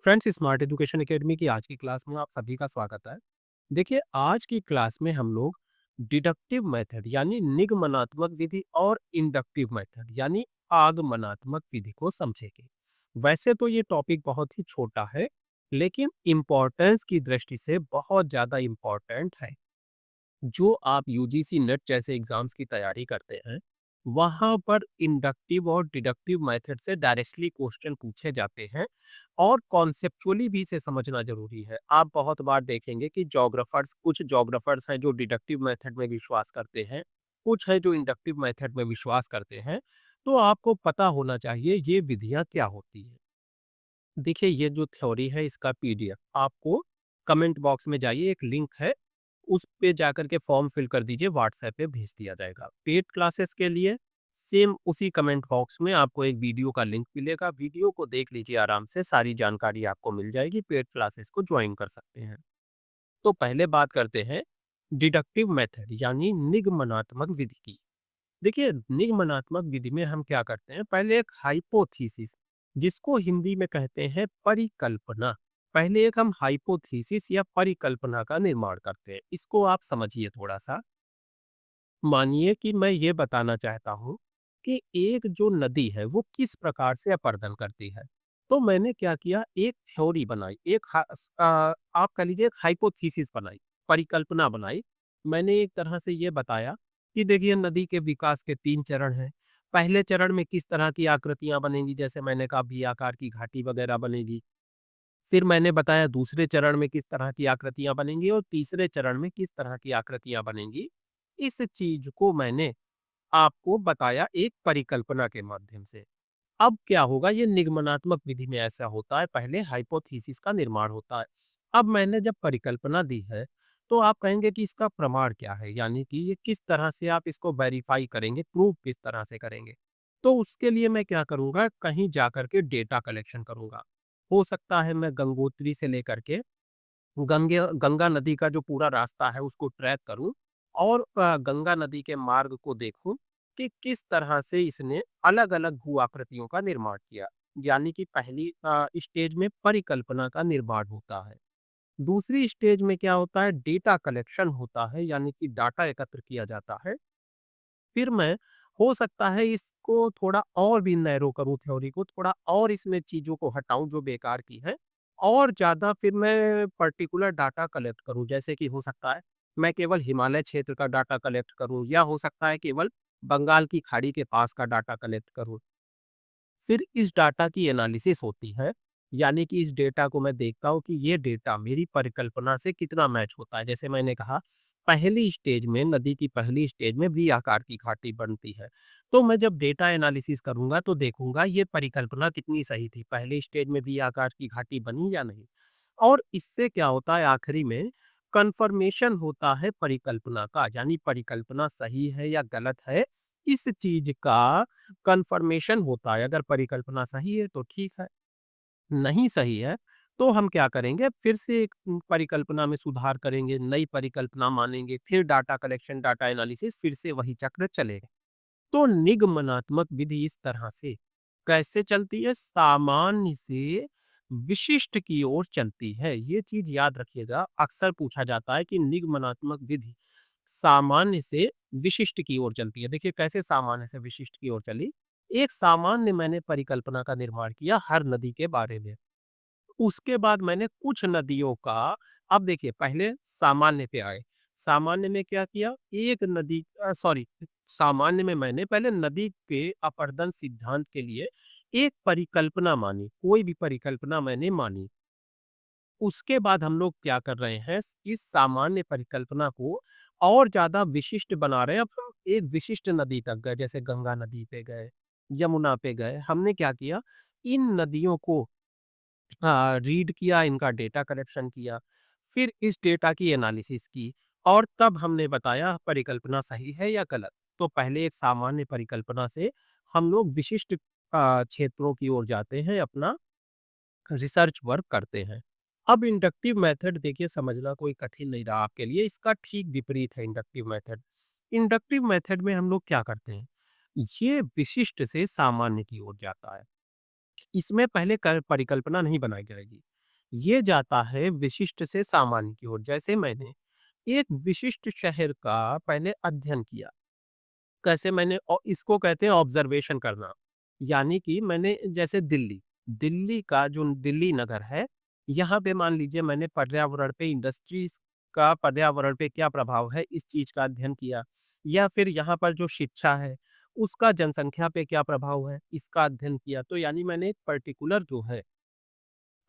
Friends, smart education academy की आज की क्लास में आप सभी का स्वागत है। देखिए, आज की क्लास में हम लोग डिडक्टिव मेथड यानी निगमनात्मक विधि और इंडक्टिव मेथड यानी आगमनात्मक विधि को समझेंगे। वैसे तो ये टॉपिक बहुत ही छोटा है, लेकिन इम्पोर्टेंस की दृष्टि से बहुत ज़्यादा इम्पोर्टेंट है। जो आप यूजीसी नेट जैसे एग्जाम्स की तैयारी करते हैं, वहाँ पर इंडक्टिव और डिडक्टिव मेथड से डायरेक्टली क्वेश्चन पूछे जाते हैं और कॉन्सेप्चुअली भी इसे समझना जरूरी है। आप बहुत बार देखेंगे कि कुछ जोग्राफर्स हैं जो डिडक्टिव मेथड में विश्वास करते हैं, कुछ है जो इंडक्टिव मेथड में विश्वास करते हैं। तो आपको पता होना चाहिए ये विधियां क्या होती है। देखिए, ये जो थ्योरी है इसका पीडीएफ आपको कमेंट बॉक्स में जाइए, एक लिंक है, उस पे जाकर के फॉर्म फिल कर दीजिए, व्हाट्सएप पे भेज दिया जाएगा। पेड क्लासेस के लिए सेम उसी कमेंट बॉक्स में आपको एक वीडियो का लिंक मिलेगा, वीडियो को देख लीजिए, आराम से सारी जानकारी आपको मिल जाएगी, पेड क्लासेस को ज्वाइन कर सकते हैं। तो पहले बात करते हैं डिडक्टिव मेथड यानी निगमनात्मक विधि की। देखिए, निगमनात्मक विधि में हम क्या करते हैं, पहले एक हाइपोथेसिस, जिसको हिंदी में कहते हैं परिकल्पना, पहले एक हम हाइपोथेसिस या परिकल्पना का निर्माण करते हैं। इसको आप समझिए थोड़ा सा। मानिए कि मैं ये बताना चाहता हूँ कि एक जो नदी है वो किस प्रकार से अपर्दन करती है। तो मैंने क्या किया, एक थ्योरी बनाई, आप कह लीजिए एक हाइपोथेसिस बनाई, परिकल्पना बनाई। मैंने एक तरह से ये बताया कि देखिए, नदी के विकास के 3 चरण हैं। पहले चरण में किस तरह की आकृतियां बनेंगी, जैसे मैंने कहा वी आकार की घाटी वगैरह बनेगी। फिर मैंने बताया दूसरे चरण में किस तरह की आकृतियां बनेंगी और तीसरे चरण में किस तरह की आकृतियां बनेंगी। इस चीज को मैंने आपको बताया एक परिकल्पना के माध्यम से। अब क्या होगा, ये निगमनात्मक विधि में ऐसा होता है, पहले हाइपोथेसिस का निर्माण होता है। अब मैंने जब परिकल्पना दी है, तो आप कहेंगे कि इसका प्रमाण क्या है, यानी कि ये किस तरह से आप इसको वेरीफाई करेंगे, प्रूव किस तरह से करेंगे। तो उसके लिए मैं क्या करूंगा, कहीं जाकर के डेटा कलेक्शन करूंगा। हो सकता है मैं गंगोत्री से लेकर के गंगा नदी का जो पूरा रास्ता है उसको ट्रैक करूं और गंगा नदी के मार्ग को देखूं कि किस तरह से इसने अलग अलग भू आकृतियों का निर्माण किया। यानी कि पहली स्टेज में परिकल्पना का निर्माण होता है। दूसरी स्टेज में क्या होता है, डेटा कलेक्शन होता है, यानी कि डाटा एकत्र किया जाता है। फिर मैं, हो सकता है इसको थोड़ा और भी नैरो करूँ, थ्योरी को थोड़ा और इसमें चीज़ों को हटाऊँ जो बेकार की हैं, और ज़्यादा फिर मैं पर्टिकुलर डाटा कलेक्ट करूँ। जैसे कि हो सकता है मैं केवल हिमालय क्षेत्र का डाटा कलेक्ट करूँ, या हो सकता है केवल बंगाल की खाड़ी के पास का डाटा कलेक्ट करूँ। फिर इस डाटा की एनालिसिस होती है, यानी कि इस डेटा को मैं देखता हूँ कि ये डेटा मेरी परिकल्पना से कितना मैच होता है। जैसे मैंने कहा, पहली स्टेज में, नदी की पहली स्टेज में वी आकार की घाटी बनती है। तो मैं जब डेटा एनालिसिस करूंगा तो देखूंगा ये परिकल्पना कितनी सही थी, पहली स्टेज में वी आकार की घाटी बनी या नहीं। और इससे क्या होता है, आखिरी में कंफर्मेशन होता है परिकल्पना का, यानी परिकल्पना सही है या गलत है, इस चीज का कंफर्मेशन होता है। अगर परिकल्पना सही है तो ठीक है, नहीं सही है तो हम क्या करेंगे, फिर से एक परिकल्पना में सुधार करेंगे, नई परिकल्पना मानेंगे, फिर डाटा कलेक्शन, डाटा एनालिसिस, फिर से वही चक्र चलेगा। तो निगमनात्मक विधि इस तरह से कैसे चलती है, सामान्य से विशिष्ट की ओर चलती है। ये चीज याद रखिएगा, अक्सर पूछा जाता है कि निगमनात्मक विधि सामान्य से विशिष्ट की ओर चलती है। देखिए, कैसे सामान्य से विशिष्ट की ओर चली। एक सामान्य मैंने परिकल्पना का निर्माण किया हर नदी के बारे में। उसके बाद मैंने कुछ नदियों का, अब देखिए, पहले सामान्य पे आए। सामान्य में क्या किया, एक नदी, सॉरी, सामान्य में मैंने पहले नदी के अपरदन सिद्धांत के लिए एक परिकल्पना मानी, कोई भी परिकल्पना मैंने मानी। उसके बाद हम लोग क्या कर रहे हैं, इस सामान्य परिकल्पना को और ज्यादा विशिष्ट बना रहे हैं। अब हम एक विशिष्ट नदी तक गए, जैसे गंगा नदी पे गए, यमुना पे गए। हमने क्या किया, इन नदियों को रीड किया, इनका डेटा कलेक्शन किया, फिर इस डेटा की एनालिसिस की, और तब हमने बताया परिकल्पना सही है या गलत। तो पहले एक सामान्य परिकल्पना से हम लोग विशिष्ट क्षेत्रों की ओर जाते हैं, अपना रिसर्च वर्क करते हैं। अब इंडक्टिव मेथड देखिए, समझना कोई कठिन नहीं रहा आपके लिए, इसका ठीक विपरीत है इंडक्टिव मेथड। इंडक्टिव मेथड में हम लोग क्या करते हैं, ये विशिष्ट से सामान्य की ओर जाता है। इसमें पहले परिकल्पना नहीं बनाई जाएगी, ये जाता है विशिष्ट से सामान्य की ओर। जैसे मैंने एक विशिष्ट शहर का पहले अध्ययन किया। कैसे मैंने इसको कहते हैं ऑब्जर्वेशन करना। यानी कि मैंने जैसे दिल्ली का जो दिल्ली नगर है, यहाँ पे मान लीजिए मैंने पर्यावरण पे इंडस्ट्रीज़ का पर्यावरण पे क्या प्रभाव है, इस चीज़ का अध्ययन किया। या फिर यहाँ पर जो शिक्षा है, उसका जनसंख्या पे क्या प्रभाव है, इसका अध्ययन किया। तो यानी मैंने एक पर्टिकुलर जो है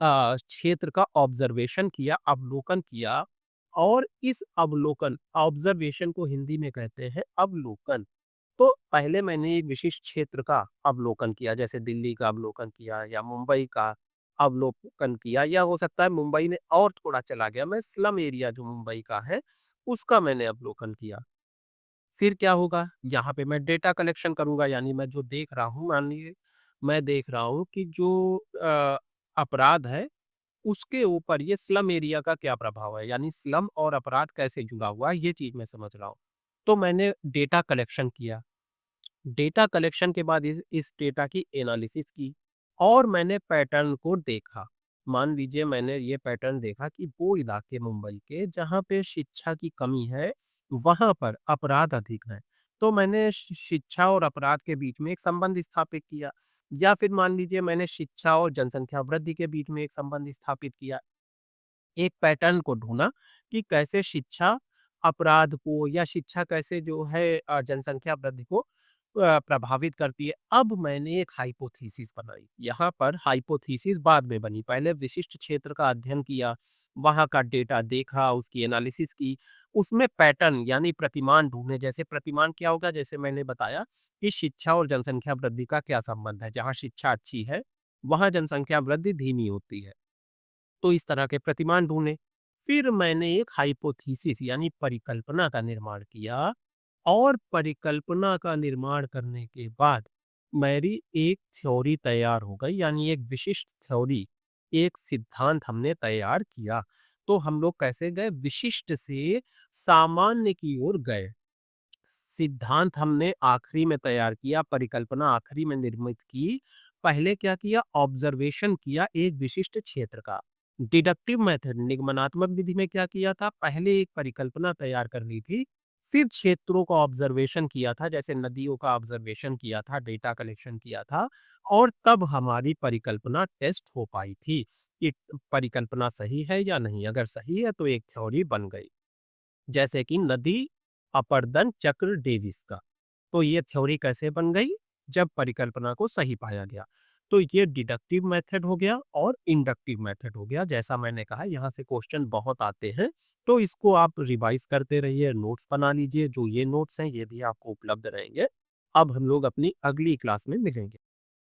क्षेत्र का ऑब्जर्वेशन किया, अवलोकन किया और इस अवलोकन ऑब्जर्वेशन को हिंदी में कहते हैं अवलोकन। तो पहले मैंने एक विशिष्ट क्षेत्र का अवलोकन किया, जैसे दिल्ली का अवलोकन किया या मुंबई का अवलोकन किया या हो सकता है मुंबई में और थोड़ा चला गया, मैं स्लम एरिया जो मुंबई का है, उसका मैंने अवलोकन किया। फिर क्या होगा, यहाँ पे मैं डेटा कलेक्शन करूँगा यानी मैं जो देख रहा हूँ, मान लीजिए मैं देख रहा हूँ कि जो अपराध है, उसके ऊपर ये स्लम एरिया का क्या प्रभाव है, यानी स्लम और अपराध कैसे जुड़ा हुआ है, ये चीज़ मैं समझ रहा हूँ। तो मैंने डेटा कलेक्शन किया। डेटा कलेक्शन के बाद इस डेटा की एनालिसिस की और मैंने पैटर्न को देखा। मान लीजिए मैंने ये पैटर्न देखा कि वो इलाके मुंबई के जहाँ पे शिक्षा की कमी है, वहाँ पर अपराध अधिक हैं। तो मैंने शिक्षा और अपराध के बीच में एक संबंध स्थापित किया या फिर मान लीजिए मैंने शिक्षा और जनसंख्या वृद्धि के बीच में एक संबंध स्थापित किया। एक पैटर्न को ढूँढा कि कैसे शिक्षा अपराध को या शिक्षा कैसे जो है जनसंख्या वृद्धि को प्रभावित करती है। अब मैंने एक हाइपोथेसिस बनाई। यहाँ पर हाइपोथेसिस बाद में बनी। पहले विशिष्ट क्षेत्र का अध्ययन किया, वहाँ का डेटा देखा, उसकी एनालिसिस की, उसमें पैटर्न यानी प्रतिमान ढूँढे। जैसे प्रतिमान क्या होगा? जैसे मैंने बताया कि शिक्षा और जनसंख्या वृद्धि का क्या संबंध है। जहाँ शिक्षा अच्छी है, वहाँ जनसंख्या वृद्धि धीमी होती है। तो इस तरह के प्रतिमान ढूँढे। फिर मैंने एक हाइपोथेसिस यानी परिकल्पना का निर्माण किया और परिकल्पना का निर्माण करने के बाद मेरी एक थ्योरी तैयार हो गई यानी एक विशिष्ट थ्योरी, एक सिद्धांत हमने तैयार किया। तो हम लोग कैसे गए? विशिष्ट से सामान्य की ओर गए। सिद्धांत हमने आखिरी में तैयार किया, परिकल्पना आखिरी में निर्मित की। पहले क्या किया? ऑब्जर्वेशन किया एक विशिष्ट क्षेत्र का। डिडक्टिव मेथड निगमनात्मक विधि में क्या किया था? पहले एक परिकल्पना तैयार कर ली थी, फिर क्षेत्रों का ऑब्जर्वेशन किया था, जैसे नदियों का ऑब्जर्वेशन किया था, डेटा कलेक्शन किया था और तब हमारी परिकल्पना टेस्ट हो पाई थी कि परिकल्पना सही है या नहीं। अगर सही है तो एक थ्योरी बन गई। जैसे कि नदी अपरदन चक्र डेविस का। तो ये थ्योरी कैसे बन गई? जब परिकल्पना को सही पाया गया। तो ये डिडक्टिव मेथड हो गया और इंडक्टिव मेथड हो गया। जैसा मैंने कहा यहाँ से क्वेश्चन बहुत आते हैं, तो इसको आप रिवाइज करते रहिए, नोट्स बना लीजिए। जो ये नोट्स हैं ये भी आपको उपलब्ध रहेंगे। अब हम लोग अपनी अगली क्लास में मिलेंगे।